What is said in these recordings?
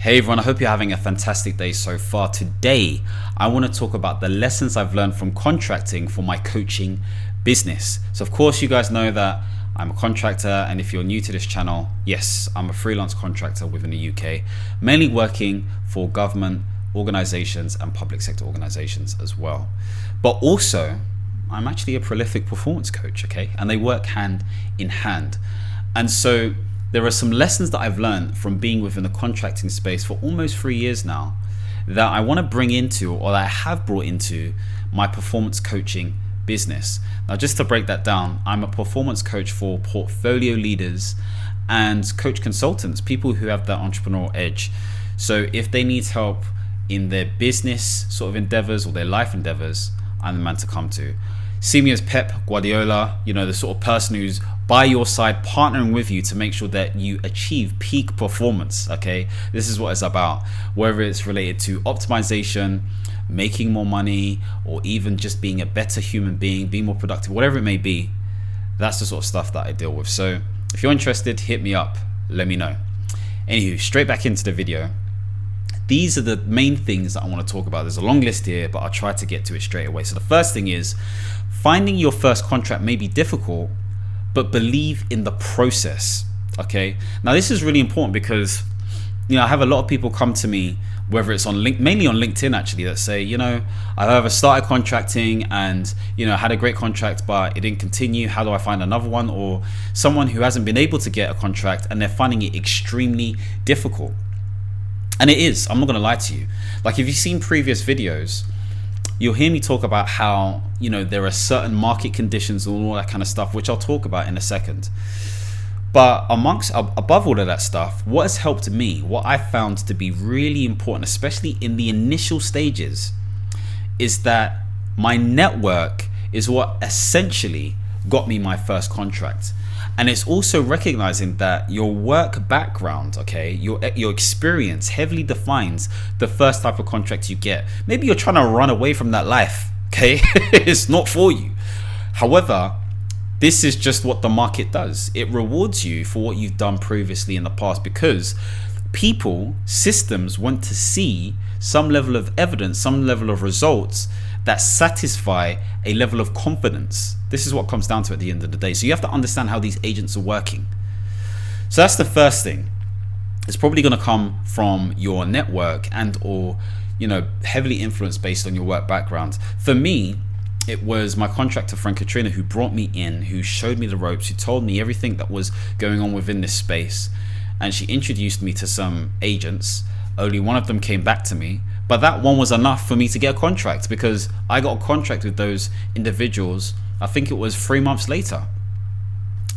Hey everyone, I hope you're having a fantastic day so far. Today, I want to talk about the lessons I've learned from contracting for my coaching business. So of course, you guys know that I'm a contractor, and if you're new to this channel, yes, I'm a freelance contractor within the UK, mainly working for government organizations and public sector organizations as well. But also, I'm actually a prolific performance coach, okay? And they work hand in hand. And so there are some lessons that I've learned from being within the contracting space for almost 3 years now that I want to bring into, or that I have brought into, my performance coaching business. Now, just to break that down, I'm a performance coach for portfolio leaders and coach consultants, people who have that entrepreneurial edge. So if they need help in their business sort of endeavors or their life endeavors, I'm the man to come to. See me as Pep Guardiola, the sort of person who's by your side, partnering with you to make sure that you achieve peak performance, okay? This is what it's about, whether it's related to optimization, making more money, or even just being a better human being, being more productive, whatever it may be. That's the sort of stuff that I deal with. So if you're interested, hit me up, let me know. Anywho, straight back into the video. These are the main things that I want to talk about. There's a long list here, but I'll try to get to it straight away. So the first thing is, finding your first contract may be difficult, but believe in the process, okay? Now, this is really important because, I have a lot of people come to me, whether it's on mainly on LinkedIn actually, that say, I've ever started contracting and, had a great contract, but it didn't continue. How do I find another one? Or someone who hasn't been able to get a contract and they're finding it extremely difficult. And it is, I'm not gonna lie to you. Like, if you've seen previous videos, you'll hear me talk about how, there are certain market conditions and all that kind of stuff, which I'll talk about in a second. But above all of that stuff, what has helped me, what I found to be really important, especially in the initial stages, is that my network is what essentially got me my first contract. And it's also recognizing that your work background, okay, your experience heavily defines the first type of contract you get. Maybe you're trying to run away from that life, okay? It's not for you. However, this is just what the market does. It rewards you for what you've done previously in the past, because people, systems want to see some level of evidence, some level of results that satisfy a level of confidence. This is what comes down to at the end of the day. So you have to understand how these agents are working. So that's the first thing. It's probably going to come from your network and or, heavily influenced based on your work background. For me, it was my contractor friend Katrina who brought me in, who showed me the ropes, who told me everything that was going on within this space. And she introduced me to some agents. Only one of them came back to me, but that one was enough for me to get a contract, because I got a contract with those individuals, I think it was 3 months later.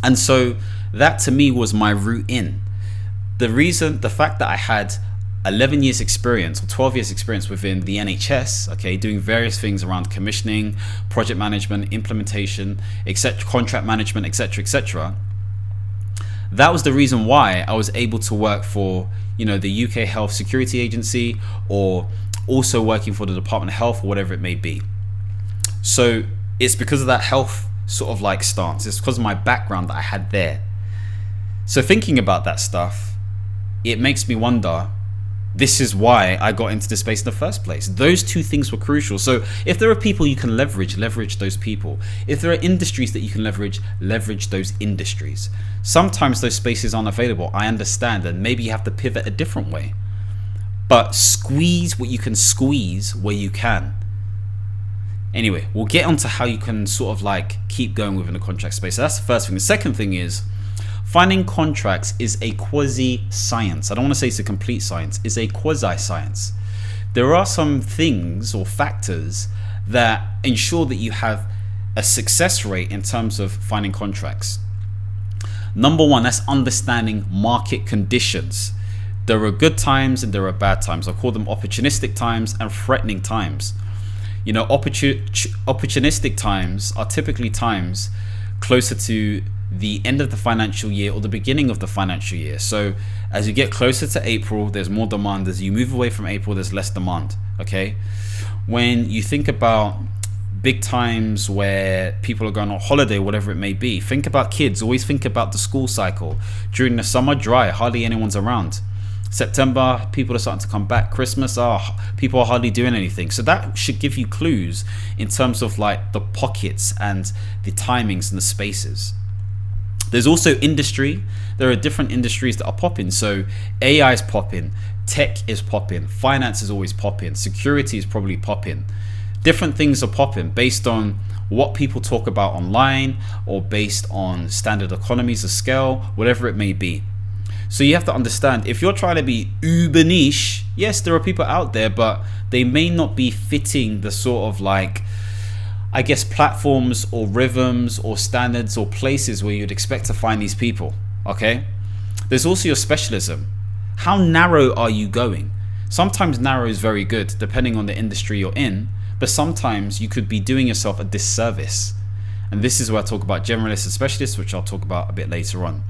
And so that to me was my route in. The fact that I had 11 years experience or 12 years experience within the NHS, okay, doing various things around commissioning, project management, implementation, etc., contract management, etc., that was the reason why I was able to work for, the UK Health Security Agency, or also working for the Department of Health, or whatever it may be. So it's because of that health sort of like stance. It's because of my background that I had there. So thinking about that stuff, it makes me wonder, this is why I got into this space in the first place. Those two things were crucial. So if there are people you can leverage those people. If there are industries that you can leverage those industries. Sometimes those spaces aren't available, I understand, and maybe you have to pivot a different way. But squeeze what you can squeeze where you can. Anyway, we'll get onto how you can sort of like keep going within the contract space. So that's the first thing. The second thing is, finding contracts is a quasi-science. I don't want to say it's a complete science. It's a quasi-science. There are some things or factors that ensure that you have a success rate in terms of finding contracts. Number one, that's understanding market conditions. There are good times and there are bad times. I call them opportunistic times and threatening times. Opportunistic times are typically times closer to the end of the financial year or the beginning of the financial year. So as you get closer to April, there's more demand. As you move away from April, there's less demand, okay? When you think about big times where people are going on holiday, whatever it may be, think about kids. Always think about the school cycle. During the summer, dry, hardly anyone's around. September, people are starting to come back. Christmas, people are hardly doing anything. So that should give you clues in terms of like the pockets and the timings and the spaces. There's also industry. There are different industries that are popping. So AI is popping, tech is popping, finance is always popping, security is probably popping. Different things are popping based on what people talk about online or based on standard economies of scale, whatever it may be. So you have to understand, if you're trying to be uber niche, yes, there are people out there, but they may not be fitting the sort of like, I guess, platforms or rhythms or standards or places where you'd expect to find these people, okay? There's also your specialism. How narrow are you going? Sometimes narrow is very good depending on the industry you're in, but sometimes you could be doing yourself a disservice. And this is where I talk about generalists and specialists, which I'll talk about a bit later on.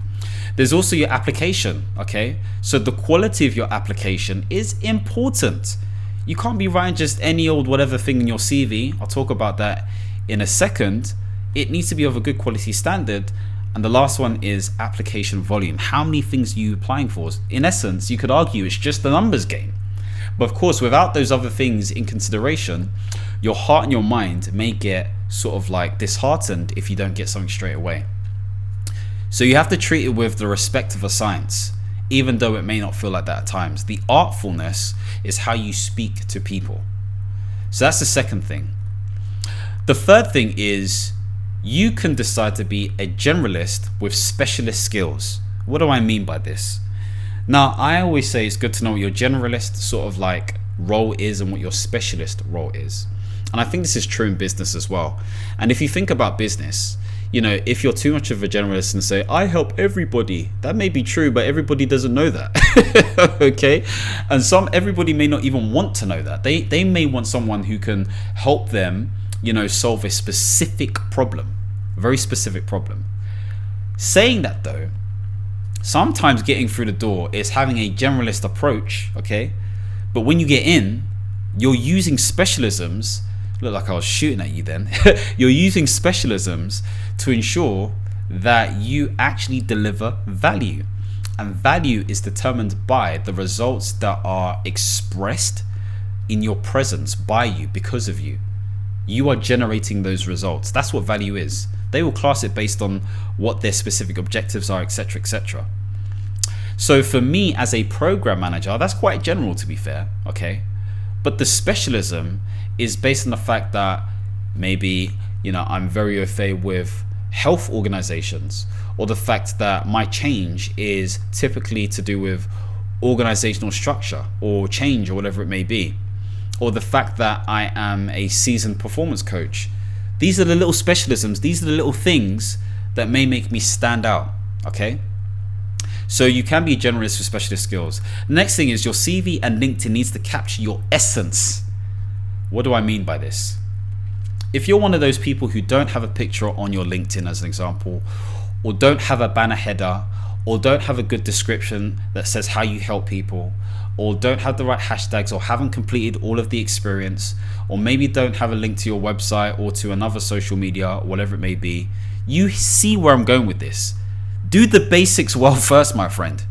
There's also your application, okay? So the quality of your application is important. You can't be writing just any old whatever thing in your CV. I'll talk about that in a second. It needs to be of a good quality standard. And the last one is application volume. How many things are you applying for? In essence, you could argue it's just the numbers game. But of course, without those other things in consideration, your heart and your mind may get sort of like disheartened if you don't get something straight away. So you have to treat it with the respect of a science, even though it may not feel like that at times. The artfulness is how you speak to people. So that's the second thing. The third thing is you can decide to be a generalist with specialist skills. What do I mean by this? Now, I always say it's good to know what your generalist sort of like role is and what your specialist role is. And I think this is true in business as well. And if you think about business, you know, if you're too much of a generalist and say, I help everybody, that may be true, but everybody doesn't know that. Okay? And everybody may not even want to know that. They may want someone who can help them, you know, solve a specific problem, a very specific problem. Saying that though, sometimes getting through the door is having a generalist approach, okay? But when you get in, you're using specialisms. Look like I was shooting at you then. You're using specialisms to ensure that you actually deliver value. And value is determined by the results that are expressed in your presence by you, because of you. You are generating those results. That's what value is. They will class it based on what their specific objectives are, etc., etc. So for me as a program manager, that's quite general, to be fair, okay? But the specialism is based on the fact that maybe, you know, I'm very au fait with health organizations, or the fact that my change is typically to do with organizational structure or change or whatever it may be, or the fact that I am a seasoned performance coach. These are the little specialisms, these are the little things that may make me stand out, okay? So you can be a generalist with specialist skills. The next thing is your CV and LinkedIn needs to capture your essence. What do I mean by this? If you're one of those people who don't have a picture on your LinkedIn as an example, or don't have a banner header, or don't have a good description that says how you help people, or don't have the right hashtags, or haven't completed all of the experience, or maybe don't have a link to your website or to another social media, or whatever it may be, you see where I'm going with this. Do the basics well first, my friend.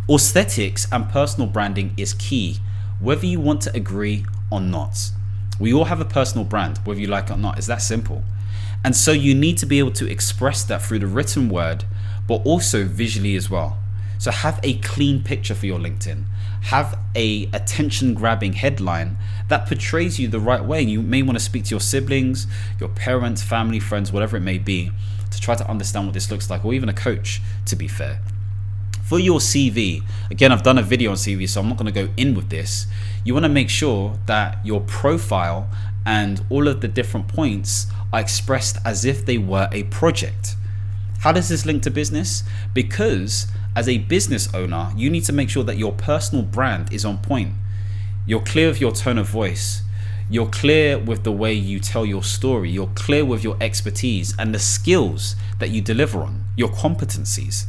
Aesthetics and personal branding is key, whether you want to agree or not. We all have a personal brand, whether you like it or not. It's that simple. And so you need to be able to express that through the written word, but also visually as well. So have a clean picture for your LinkedIn. Have a attention-grabbing headline that portrays you the right way. You may want to speak to your siblings, your parents, family, friends, whatever it may be, to try to understand what this looks like, or even a coach, to be fair. For your CV, again, I've done a video on CV, so I'm not going to go in with this. You want to make sure that your profile and all of the different points are expressed as if they were a project. How does this link to business? Because as a business owner, you need to make sure that your personal brand is on point. You're clear with your tone of voice. You're clear with the way you tell your story. You're clear with your expertise and the skills that you deliver on, your competencies.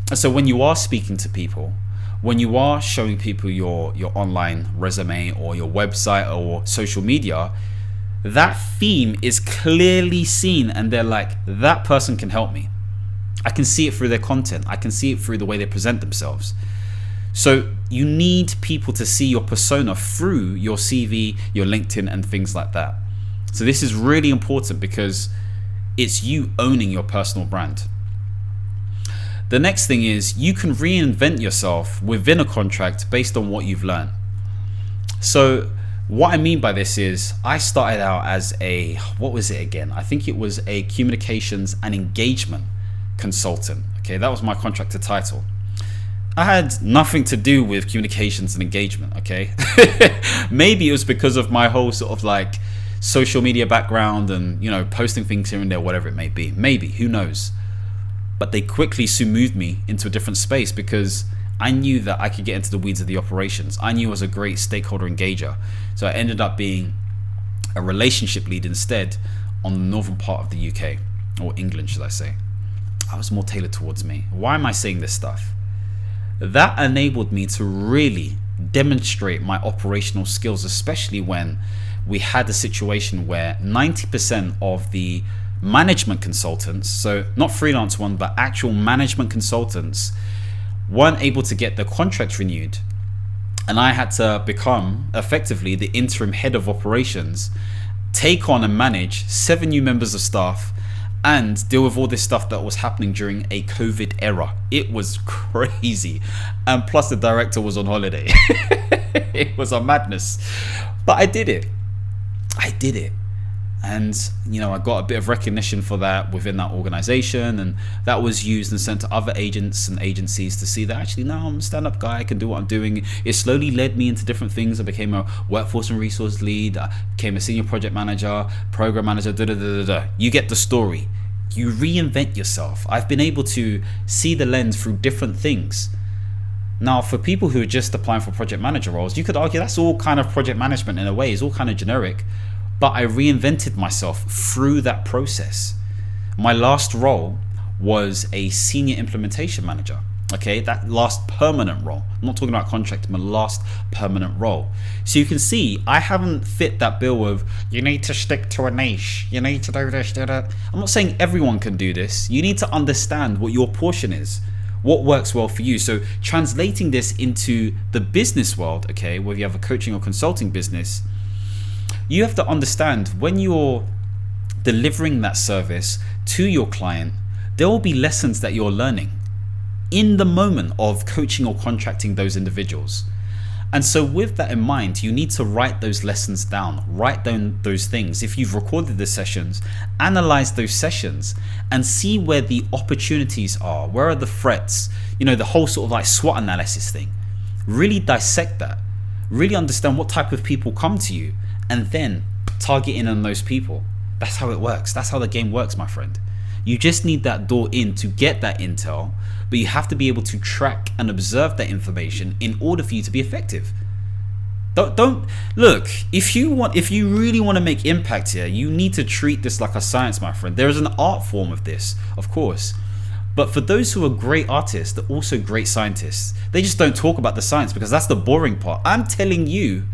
And so when you are speaking to people, when you are showing people your online resume or your website or social media, that theme is clearly seen and they're like, that person can help me. I can see it through their content. I can see it through the way they present themselves. So you need people to see your persona through your CV, your LinkedIn, and things like that. So this is really important because it's you owning your personal brand. The next thing is you can reinvent yourself within a contract based on what you've learned. So what I mean by this is I started out as what was it again? I think it was a communications and engagement consultant. Okay, that was my contractor title. I had nothing to do with communications and engagement, okay? Maybe it was because of my whole sort of like social media background and, you know, posting things here and there, whatever it may be. Maybe, who knows? But they quickly soon moved me into a different space because I knew that I could get into the weeds of the operations. I knew I was a great stakeholder engager. So I ended up being a relationship lead instead on the northern part of the UK, or England, should I say. I was more tailored towards me. Why am I saying this stuff? That enabled me to really demonstrate my operational skills, especially when we had a situation where 90% of the management consultants, so not freelance one, but actual management consultants, weren't able to get their contracts renewed. And I had to become effectively the interim head of operations, take on and manage 7 new members of staff, and deal with all this stuff that was happening during a COVID era. It was crazy. And plus the director was on holiday. It was a madness. But I did it. And, you know, I got a bit of recognition for that within that organization, and that was used and sent to other agents and agencies to see that actually, no, I'm a stand-up guy, I can do what I'm doing. It slowly led me into different things. I became a workforce and resource lead, I became a senior project manager, program manager, You get the story. You reinvent yourself. I've been able to see the lens through different things. Now, for people who are just applying for project manager roles, you could argue that's all kind of project management in a way. It's all kind of generic. But I reinvented myself through that process. My last role was a senior implementation manager. Okay, that last permanent role. I'm not talking about contract, my last permanent role. So you can see I haven't fit that bill of you need to stick to a niche, you need to do this, do that. I'm not saying everyone can do this. You need to understand what your portion is, what works well for you. So translating this into the business world, okay, whether you have a coaching or consulting business, you have to understand when you're delivering that service to your client, there will be lessons that you're learning in the moment of coaching or contracting those individuals. And so with that in mind, you need to write those lessons down, write down those things. If you've recorded the sessions, analyze those sessions and see where the opportunities are, where are the threats, you know, the whole sort of like SWOT analysis thing. Really dissect that, really understand what type of people come to you, and then target in on those people. That's how it works. That's how the game works, my friend. You just need that door in to get that intel, but you have to be able to track and observe that information in order for you to be effective. Don't look, if you really want to make impact here, you need to treat this like a science, my friend. There is an art form of this, of course. But for those who are great artists, they're also great scientists. They just don't talk about the science because that's the boring part. I'm telling you,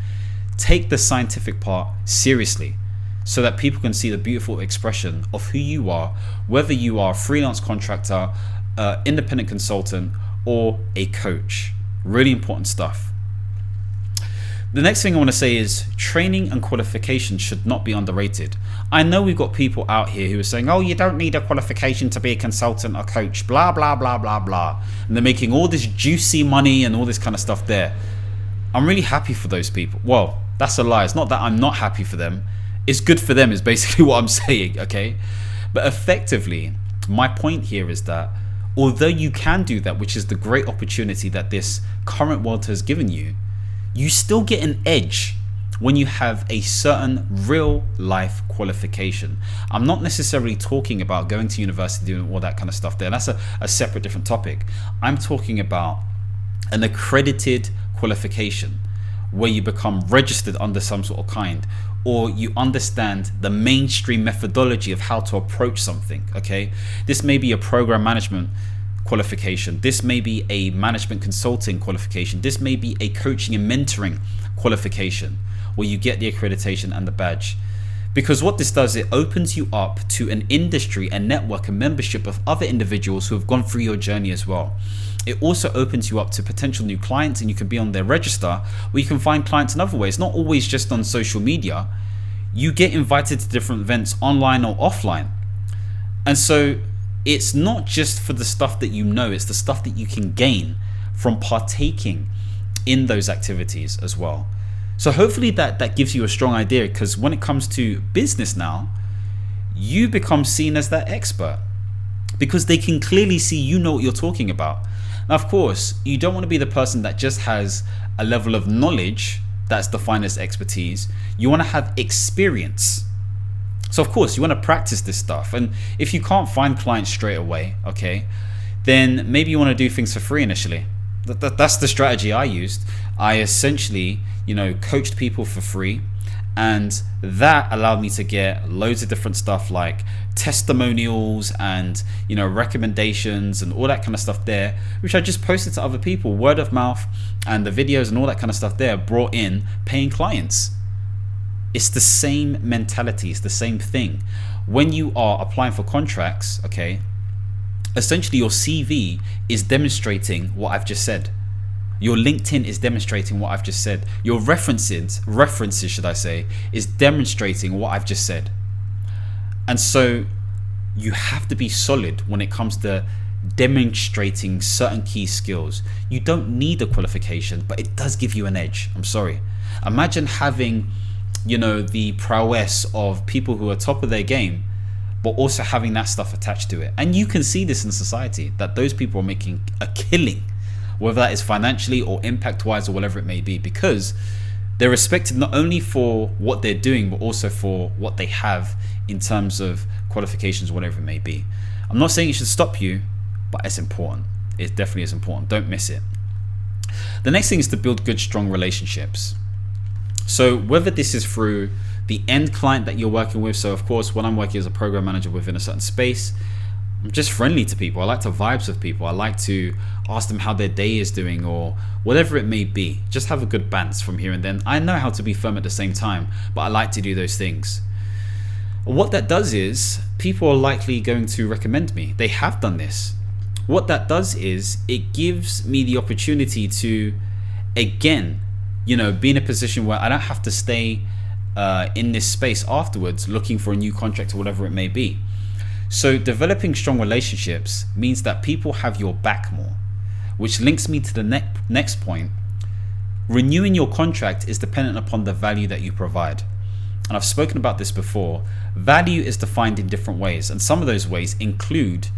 take the scientific part seriously so that people can see the beautiful expression of who you are, whether you are a freelance contractor, independent consultant, or a coach. Really important stuff. The next thing I want to say is training and qualification should not be underrated. I know we've got people out here who are saying, oh, you don't need a qualification to be a consultant or coach, blah, blah, blah, blah, blah. And they're making all this juicy money and all this kind of stuff there. I'm really happy for those people. Well, that's a lie. It's not that I'm not happy for them. It's good for them is basically what I'm saying, okay? But effectively, my point here is that although you can do that, which is the great opportunity that this current world has given you, you still get an edge when you have a certain real life qualification. I'm not necessarily talking about going to university, doing all that kind of stuff there. That's a separate different topic. I'm talking about an accredited qualification where you become registered under some sort of kind, or you understand the mainstream methodology of how to approach something, okay? This may be a program management qualification. This may be a management consulting qualification. This may be a coaching and mentoring qualification where you get the accreditation and the badge. Because what this does, it opens you up to an industry, a network, a membership of other individuals who have gone through your journey as well. It also opens you up to potential new clients, and you can be on their register where you can find clients in other ways, not always just on social media. You get invited to different events online or offline. And so it's not just for the stuff that you know, it's the stuff that you can gain from partaking in those activities as well. So hopefully that gives you a strong idea, because when it comes to business now, you become seen as that expert because they can clearly see you know what you're talking about. Now, of course, you don't want to be the person that just has a level of knowledge that's defined as expertise. You want to have experience. So of course, you want to practice this stuff. And if you can't find clients straight away, okay, then maybe you want to do things for free initially. That's the strategy I used. I essentially, coached people for free, and that allowed me to get loads of different stuff like testimonials and recommendations and all that kind of stuff there, which I just posted to other people. Word of mouth and the videos and all that kind of stuff there brought in paying clients. It's the same mentality, it's the same thing. When you are applying for contracts, okay, essentially your CV is demonstrating what I've just said. Your LinkedIn is demonstrating what I've just said. Your references should I say, is demonstrating what I've just said. And so you have to be solid when it comes to demonstrating certain key skills. You don't need a qualification, but it does give you an edge. I'm sorry. Imagine having, the prowess of people who are top of their game, but also having that stuff attached to it. And you can see this in society, that those people are making a killing, whether that is financially or impact wise or whatever it may be, because they're respected not only for what they're doing, but also for what they have in terms of qualifications, whatever it may be. I'm not saying it should stop you, but it's important. It definitely is important. Don't miss it. The next thing is to build good, strong relationships. So whether this is through the end client that you're working with, so of course when I'm working as a program manager within a certain space, I'm just friendly to people. I like to vibes with people. I like to ask them how their day is doing or whatever it may be. Just have a good bants from here and then. I know how to be firm at the same time, but I like to do those things. What that does is people are likely going to recommend me. They have done this. What that does is it gives me the opportunity to, again, be in a position where I don't have to stay in this space afterwards looking for a new contract or whatever it may be. So developing strong relationships means that people have your back more, which links me to the next point. Renewing your contract is dependent upon the value that you provide. And I've spoken about this before. Value is defined in different ways, and some of those ways include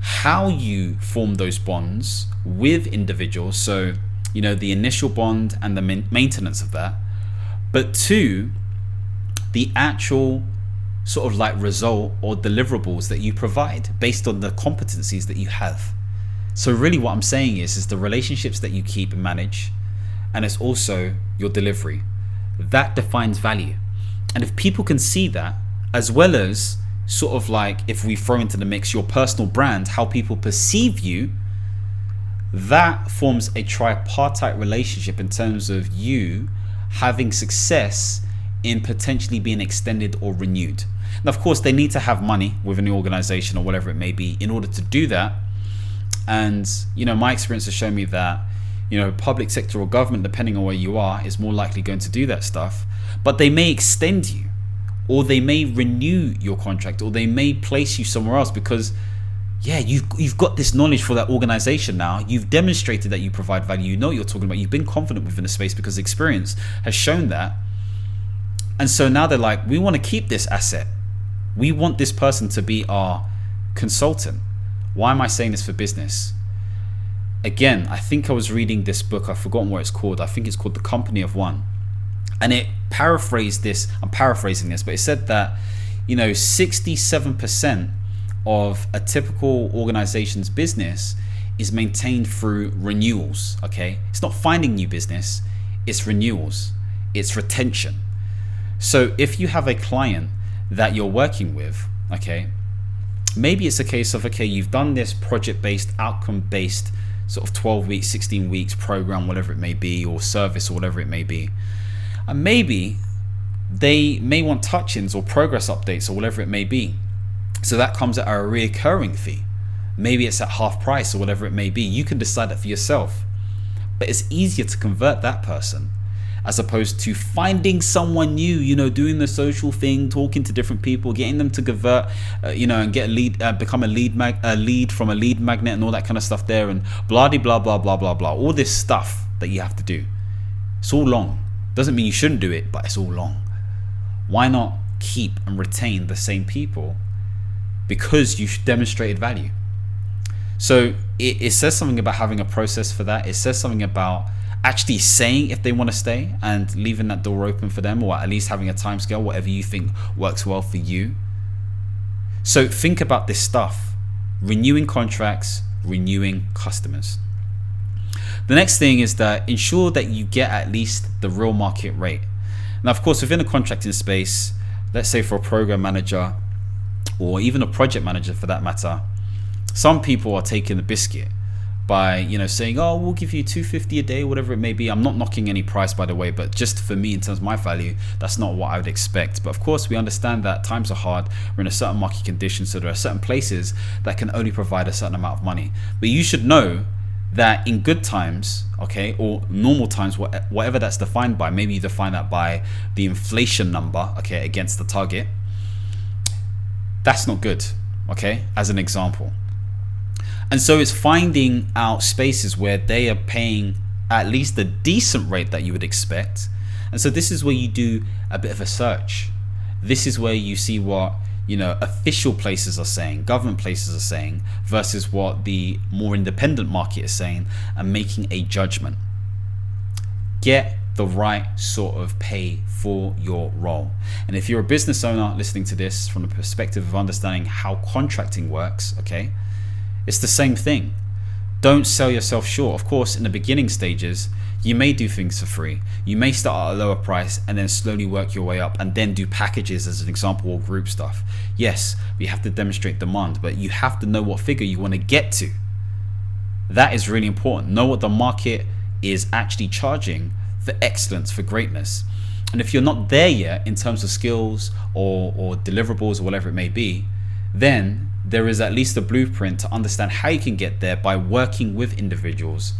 how you form those bonds with individuals. So, the initial bond and the maintenance of that. But two, the actual sort of like result or deliverables that you provide based on the competencies that you have. So really what I'm saying is the relationships that you keep and manage, and it's also your delivery. That defines value. And if people can see that, as well as sort of like if we throw into the mix your personal brand, how people perceive you, that forms a tripartite relationship in terms of you having success in potentially being extended or renewed. Now, of course, they need to have money within the organization or whatever it may be in order to do that. And, my experience has shown me that, public sector or government, depending on where you are, is more likely going to do that stuff. But they may extend you, or they may renew your contract, or they may place you somewhere else because you've got this knowledge for that organization now. You've demonstrated that you provide value. You know what you're talking about. You've been confident within the space because experience has shown that. And so now they're like, we want to keep this asset. We want this person to be our consultant. Why am I saying this for business? Again, I think I was reading this book. I've forgotten what it's called. I think it's called The Company of One. And it paraphrased this. I'm paraphrasing this, but it said that, 67% of a typical organization's business is maintained through renewals. Okay, it's not finding new business, it's renewals, it's retention. So if you have a client that you're working with, okay, maybe it's a case of, okay, you've done this project-based, outcome-based sort of 12 weeks, 16 weeks program, whatever it may be, or service or whatever it may be. And maybe they may want touch-ins or progress updates or whatever it may be. So that comes at a recurring fee. Maybe it's at half price or whatever it may be. You can decide that for yourself. But it's easier to convert that person as opposed to finding someone new, doing the social thing, talking to different people, getting them to convert, and get a lead, become a lead from a lead magnet and all that kind of stuff there, and blah blah blah blah blah blah. All this stuff that you have to do. It's all long. Doesn't mean you shouldn't do it, but it's all long. Why not keep and retain the same people? Because you've demonstrated value. So it says something about having a process for that. It says something about actually saying if they want to stay and leaving that door open for them, or at least having a time scale, whatever you think works well for you. So think about this stuff: renewing contracts, renewing customers. The next thing is that ensure that you get at least the real market rate. Now, of course, within a contracting space, let's say for a program manager or even a project manager for that matter, some people are taking the biscuit by saying, oh, we'll give you $250 a day, whatever it may be. I'm not knocking any price, by the way, but just for me, in terms of my value, that's not what I would expect. But of course, we understand that times are hard. We're in a certain market condition, so there are certain places that can only provide a certain amount of money. But you should know that in good times, okay, or normal times, whatever that's defined by, maybe you define that by the inflation number, okay, against the target, that's not good, okay, as an example. And so it's finding out spaces where they are paying at least a decent rate that you would expect. And so this is where you do a bit of a search. This is where you see what official places are saying, government places are saying, versus what the more independent market is saying, and making a judgment. Get the right sort of pay for your role. And if you're a business owner listening to this from the perspective of understanding how contracting works, okay, it's the same thing. Don't sell yourself short. Of course, in the beginning stages, you may do things for free. You may start at a lower price and then slowly work your way up and then do packages as an example, or group stuff. Yes, you have to demonstrate demand, but you have to know what figure you want to get to. That is really important. Know what the market is actually charging for excellence, for greatness. And if you're not there yet in terms of skills or deliverables or whatever it may be, then there is at least a blueprint to understand how you can get there by working with individuals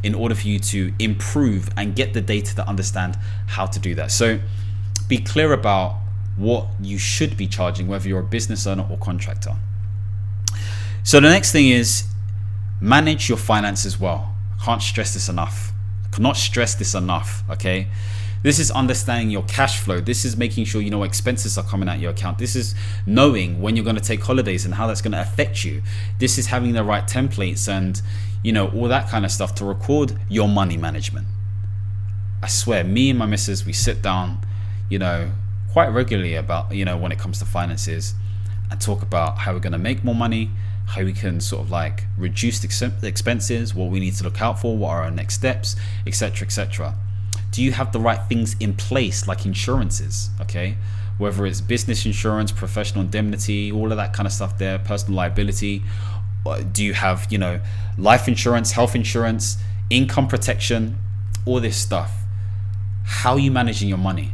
in order for you to improve and get the data to understand how to do that. So be clear about what you should be charging, whether you're a business owner or contractor. So the next thing is manage your finances well. I can't stress this enough. I cannot stress this enough, okay? This is understanding your cash flow. This is making sure you know expenses are coming out your account. This is knowing when you're going to take holidays and how that's going to affect you. This is having the right templates and all that kind of stuff to record your money management. I swear, me and my missus, we sit down, quite regularly about, when it comes to finances, and talk about how we're going to make more money, how we can sort of like reduce the expenses, what we need to look out for, what are our next steps, etc., etc. Do you have the right things in place, like insurances, okay? Whether it's business insurance, professional indemnity, all of that kind of stuff there, personal liability. Do you have, life insurance, health insurance, income protection, all this stuff? How are you managing your money?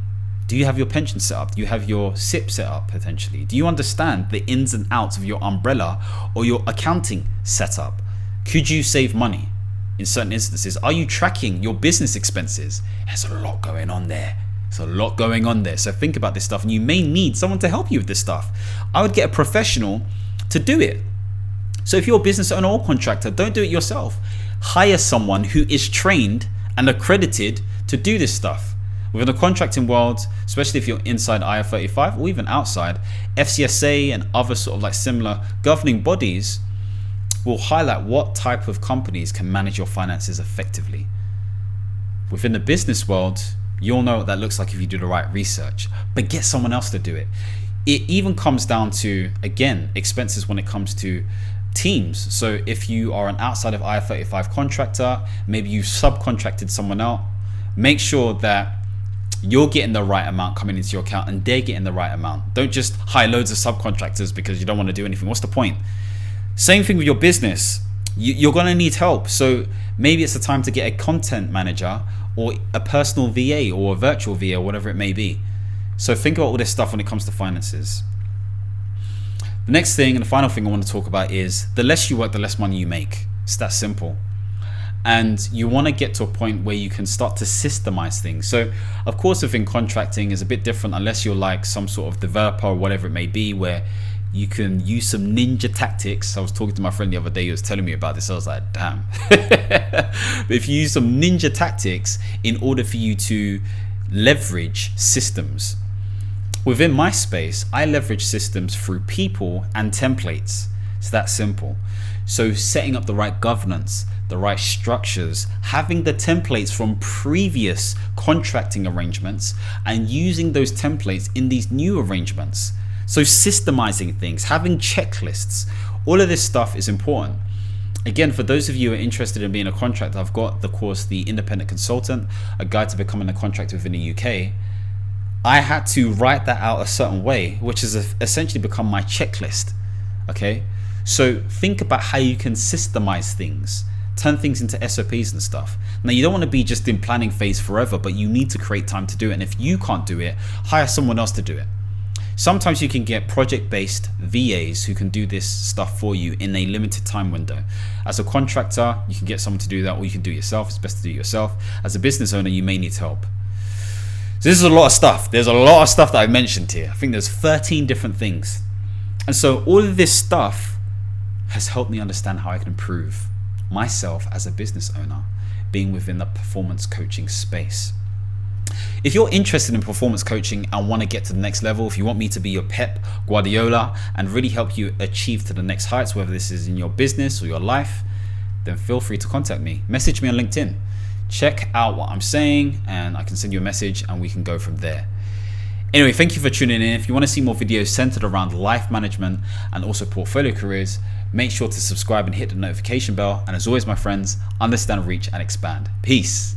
Do you have your pension set up? Do you have your SIP set up potentially? Do you understand the ins and outs of your umbrella or your accounting setup? Could you save money in certain instances? Are you tracking your business expenses? There's a lot going on there. So think about this stuff, and you may need someone to help you with this stuff. I would get a professional to do it. So if you're a business owner or contractor, don't do it yourself. Hire someone who is trained and accredited to do this stuff. Within the contracting world, especially if you're inside IR35 or even outside, FCSA and other sort of like similar governing bodies will highlight what type of companies can manage your finances effectively. Within the business world, you'll know what that looks like if you do the right research, but get someone else to do it. It even comes down to, again, expenses when it comes to teams. So if you are an outside of IR35 contractor, maybe you subcontracted someone out, make sure that you're getting the right amount coming into your account and they're getting the right amount. Don't just hire loads of subcontractors because you don't want to do anything. What's the point? Same thing with your business. You're going to need help. So maybe it's the time to get a content manager or a personal VA or a virtual VA or whatever it may be. So think about all this stuff when it comes to finances. The next thing and the final thing I want to talk about is the less you work, the less money you make. It's that simple. And you want to get to a point where you can start to systemize things. So of course, within contracting is a bit different unless you're like some sort of developer or whatever it may be, where you can use some ninja tactics. I was talking to my friend the other day, he was telling me about this. I was like, damn. But if you use some ninja tactics in order for you to leverage systems. Within my space, I leverage systems through people and templates. It's that simple. So setting up the right governance, the right structures, having the templates from previous contracting arrangements and using those templates in these new arrangements. So systemizing things, having checklists, all of this stuff is important. Again, for those of you who are interested in being a contractor, I've got the course, The Independent Consultant, a guide to becoming a contractor within the UK. I had to write that out a certain way, which has essentially become my checklist. Okay, so think about how you can systemize things, turn things into SOPs and stuff. Now, you don't want to be just in planning phase forever, but you need to create time to do it. And if you can't do it, hire someone else to do it. Sometimes you can get project-based VAs who can do this stuff for you in a limited time window. As a contractor, you can get someone to do that, or you can do it yourself. It's best to do it yourself. As a business owner, you may need help. So this is a lot of stuff. There's a lot of stuff that I mentioned here. I think there's 13 different things. And so all of this stuff has helped me understand how I can improve myself as a business owner, being within the performance coaching space. If you're interested in performance coaching and want to get to the next level, if you want me to be your Pep Guardiola and really help you achieve to the next heights, whether this is in your business or your life, then feel free to contact me. Message me on LinkedIn. Check out what I'm saying and I can send you a message and we can go from there. Anyway, thank you for tuning in. If you want to see more videos centered around life management and also portfolio careers, make sure to subscribe and hit the notification bell. And as always, my friends, understand, reach, and expand. Peace.